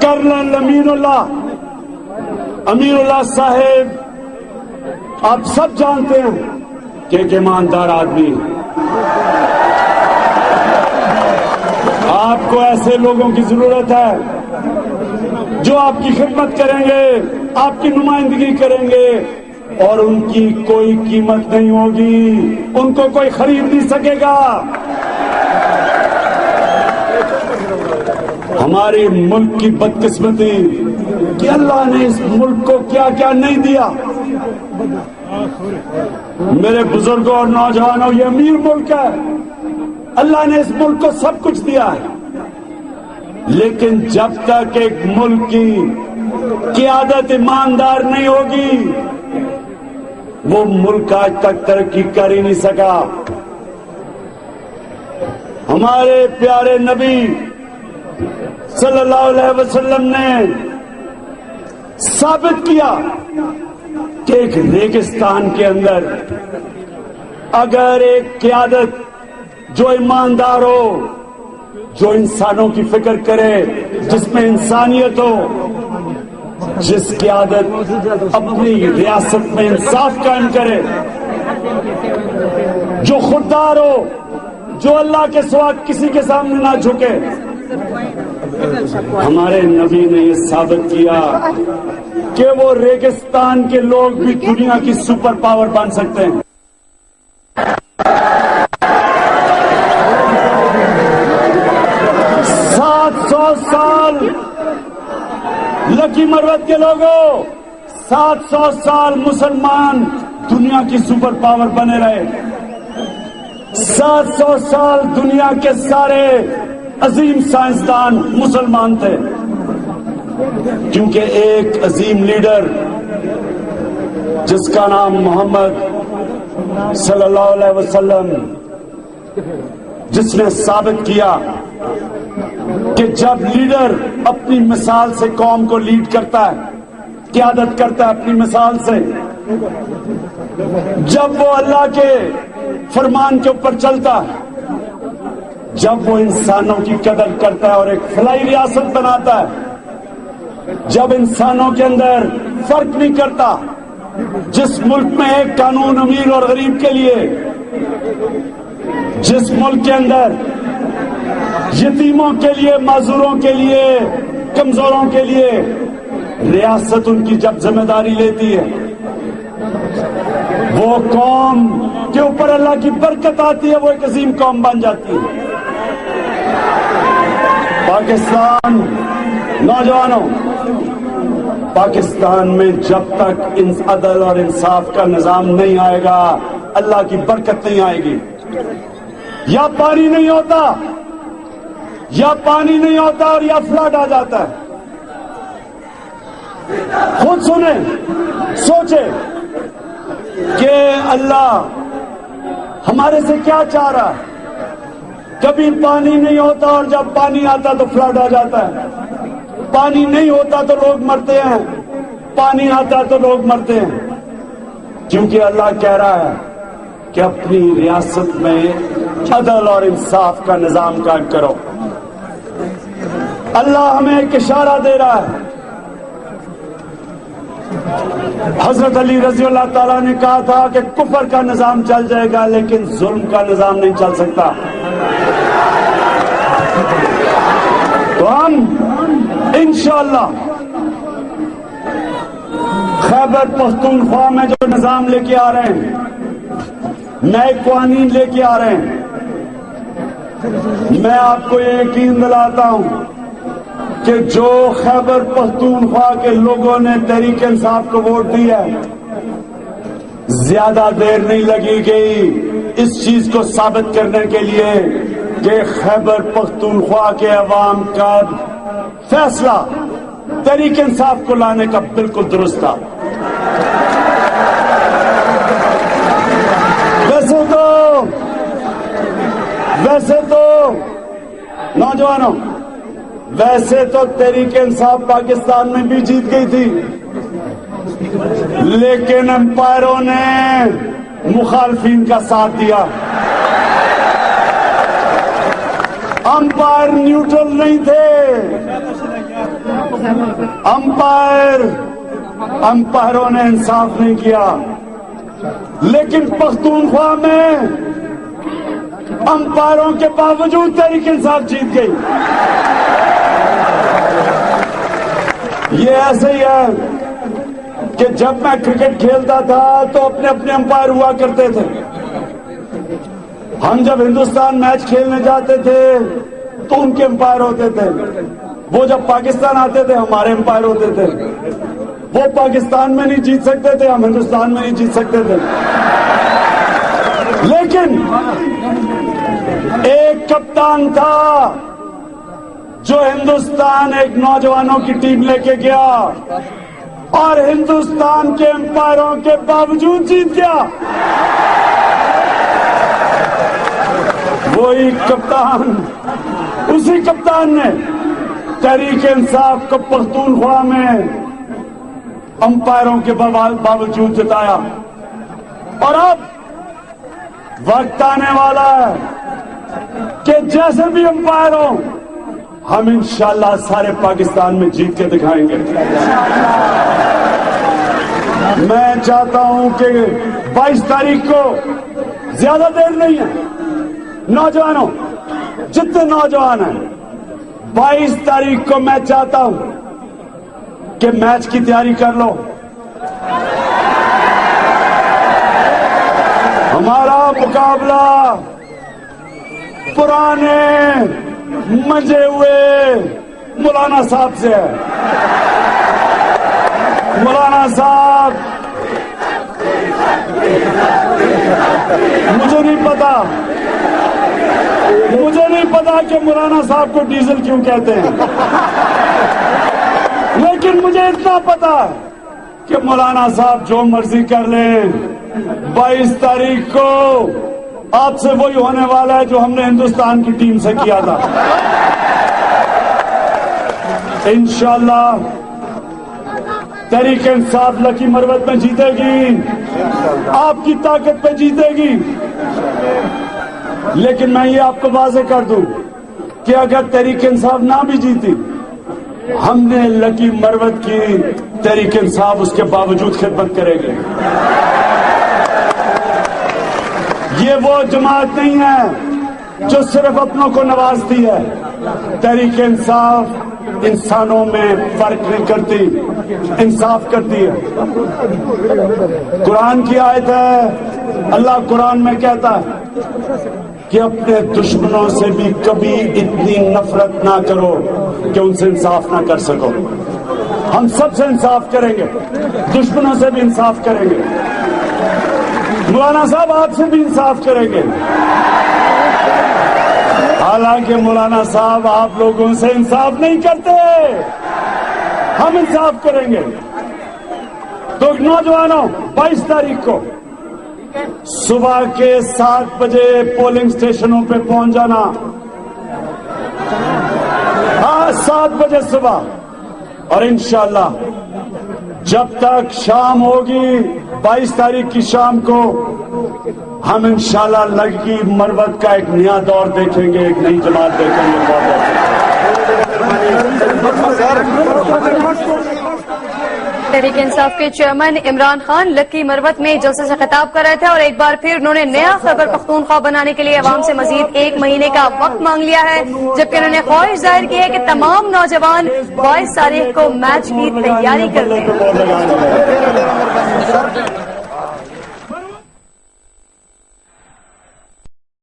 Colonel امیر اللہ صاحب آپ سب جانتے ہیں کہ ایک ایماندار آدمی ہے. آپ کو ایسے لوگوں کی ضرورت ہے جو آپ کی خدمت کریں گے, آپ کی نمائندگی کریں گے, اور ان کی کوئی قیمت نہیں ہوگی, ان کو کوئی خرید نہیں سکے گا. ہمارے ملک کی بدقسمتی کہ اللہ نے اس ملک کو کیا کیا نہیں دیا. میرے بزرگوں اور نوجوانوں, یہ امیر ملک ہے, اللہ نے اس ملک کو سب کچھ دیا ہے, لیکن جب تک ایک ملک کی قیادت ایماندار نہیں ہوگی وہ ملک آج تک ترقی کر ہی نہیں سکا. ہمارے پیارے نبی صلی اللہ علیہ وسلم نے ثابت کیا کہ ایک ریگستان کے اندر اگر ایک قیادت جو ایماندار ہو, جو انسانوں کی فکر کرے, جس میں انسانیت ہو, جس قیادت اپنی ریاست میں انصاف قائم کرے, جو خوددار ہو, جو اللہ کے سوا کسی کے سامنے نہ جھکے. ہمارے نبی نے یہ ثابت کیا کہ وہ ریگستان کے لوگ بھی دنیا کی سپر پاور بن سکتے ہیں. 700 سال لکی مروت کے لوگوں, 700 سال مسلمان دنیا کی سپر پاور بنے رہے. 700 سال دنیا کے سارے عظیم سائنسدان مسلمان تھے, کیونکہ ایک عظیم لیڈر جس کا نام محمد صلی اللہ علیہ وسلم, جس نے ثابت کیا کہ جب لیڈر اپنی مثال سے قوم کو لیڈ کرتا ہے, قیادت کرتا ہے اپنی مثال سے, جب وہ اللہ کے فرمان کے اوپر چلتا ہے, جب وہ انسانوں کی قدر کرتا ہے اور ایک فلاحی ریاست بناتا ہے, جب انسانوں کے اندر فرق نہیں کرتا, جس ملک میں ایک قانون امیر اور غریب کے لیے, جس ملک کے اندر یتیموں کے لیے, معذوروں کے لیے, کمزوروں کے لیے ریاست ان کی جب ذمہ داری لیتی ہے, وہ قوم کے اوپر اللہ کی برکت آتی ہے, وہ ایک عظیم قوم بن جاتی ہے. پاکستان, نوجوانوں, پاکستان میں جب تک عدل اور انصاف کا نظام نہیں آئے گا اللہ کی برکت نہیں آئے گی. یا پانی نہیں ہوتا, یا پانی نہیں ہوتا اور یا فلڈ آ جاتا ہے. خود سنیں, سوچیں کہ اللہ ہمارے سے کیا چاہ رہا ہے. کبھی پانی نہیں ہوتا اور جب پانی آتا تو فلڈ آ جاتا ہے. پانی نہیں ہوتا تو لوگ مرتے ہیں, پانی آتا تو لوگ مرتے ہیں, کیونکہ اللہ کہہ رہا ہے کہ اپنی ریاست میں عدل اور انصاف کا نظام قائم کرو. اللہ ہمیں ایک اشارہ دے رہا ہے. حضرت علی رضی اللہ تعالیٰ نے کہا تھا کہ کفر کا نظام چل جائے گا لیکن ظلم کا نظام نہیں چل سکتا. تو ہم انشاءاللہ خیبر پختونخوا میں جو نظام لے کے آ رہے ہیں, نئے قوانین لے کے آ رہے ہیں, میں آپ کو یہ یقین دلاتا ہوں کہ جو خیبر پختونخوا کے لوگوں نے تحریک انصاف کو ووٹ دیا ہے, زیادہ دیر نہیں لگی گئی اس چیز کو ثابت کرنے کے لیے کہ خیبر پختونخوا کے عوام کا فیصلہ تحریک انصاف کو لانے کا بالکل درست تھا. ویسے تو نوجوانوں, ویسے تو تحریک انصاف پاکستان میں بھی جیت گئی تھی, لیکن امپائروں نے مخالفین کا ساتھ دیا. امپائر نیوٹرل نہیں تھے, امپائروں نے انصاف نہیں کیا، لیکن پختونخوا میں امپائروں کے باوجود تحریک انصاف جیت گئی۔ یہ ایسے ہی ہے کہ جب میں کرکٹ کھیلتا تھا تو اپنے اپنے امپائر ہوا کرتے تھے۔ ہم جب ہندوستان میچ کھیلنے جاتے تھے تو ان کے امپائر ہوتے تھے، وہ جب پاکستان آتے تھے ہمارے امپائر ہوتے تھے۔ وہ پاکستان میں نہیں جیت سکتے تھے، ہم ہندوستان میں نہیں جیت سکتے تھے، لیکن ایک کپتان تھا جو ہندوستان ایک نوجوانوں کی ٹیم لے کے گیا اور ہندوستان کے امپائروں کے باوجود جیت گیا۔ وہی کپتان، اسی کپتان نے تحریک انصاف کو پختونخوا میں امپائروں کے باوجود جتایا، اور اب وقت آنے والا ہے کہ جیسے بھی امپائر ہوں ہم انشاءاللہ سارے پاکستان میں جیت کے دکھائیں گے۔ میں چاہتا ہوں کہ 22 تاریخ کو زیادہ دیر نہیں ہے، نوجوانوں جتنے نوجوان ہیں 22 تاریخ کو میں چاہتا ہوں کہ میچ کی تیاری کر لو۔ ہمارا مقابلہ پرانے منجے ہوئے مولانا صاحب سے ہے۔ مولانا صاحب مجھے نہیں پتا کہ مولانا صاحب کو ڈیزل کیوں کہتے ہیں، لیکن مجھے اتنا پتا ہے کہ مولانا صاحب جو مرضی کر لیں 22 تاریخ کو آپ سے وہی ہونے والا ہے جو ہم نے ہندوستان کی ٹیم سے کیا تھا۔ انشاءاللہ تحریک انصاف لکی مروت میں جیتے گی، آپ کی طاقت پہ جیتے گی، لیکن میں یہ آپ کو واضح کر دوں کہ اگر تحریک انصاف نہ بھی جیتی، ہم نے لکی مروت کی تحریک انصاف اس کے باوجود خدمت کرے گی۔ یہ وہ جماعت نہیں ہے جو صرف اپنوں کو نوازتی ہے۔ تحریک انصاف انسانوں میں فرق نہیں کرتی، انصاف کرتی ہے۔ قرآن کی آیت ہے، اللہ قرآن میں کہتا ہے کہ اپنے دشمنوں سے بھی کبھی اتنی نفرت نہ کرو کہ ان سے انصاف نہ کر سکو۔ ہم سب سے انصاف کریں گے، دشمنوں سے بھی انصاف کریں گے، مولانا صاحب آپ سے بھی انصاف کریں گے۔ حالانکہ مولانا صاحب آپ لوگوں سے انصاف نہیں کرتے، ہم انصاف کریں گے۔ تو نوجوانوں 22 تاریخ کو صبح کے 7 بجے پولنگ سٹیشنوں پہ پہنچ جانا، 7 بجے صبح، اور انشاءاللہ جب تک شام ہوگی 22 تاریخ کی شام کو ہم انشاءاللہ لکی مروت کا ایک نیا دور دیکھیں گے، ایک نئی جماعت دیکھیں گے۔ تحریک انصاف کے چیئرمین عمران خان لکی مروت میں جلسے سے خطاب کر رہے تھے، اور ایک بار پھر انہوں نے نیا خیبر پختونخوا بنانے کے لیے عوام سے مزید 1 مہینے کا وقت مانگ لیا ہے، جبکہ انہوں نے خواہش ظاہر کی ہے کہ تمام نوجوان 22 تاریخ کو میچ کی تیاری کر لیں۔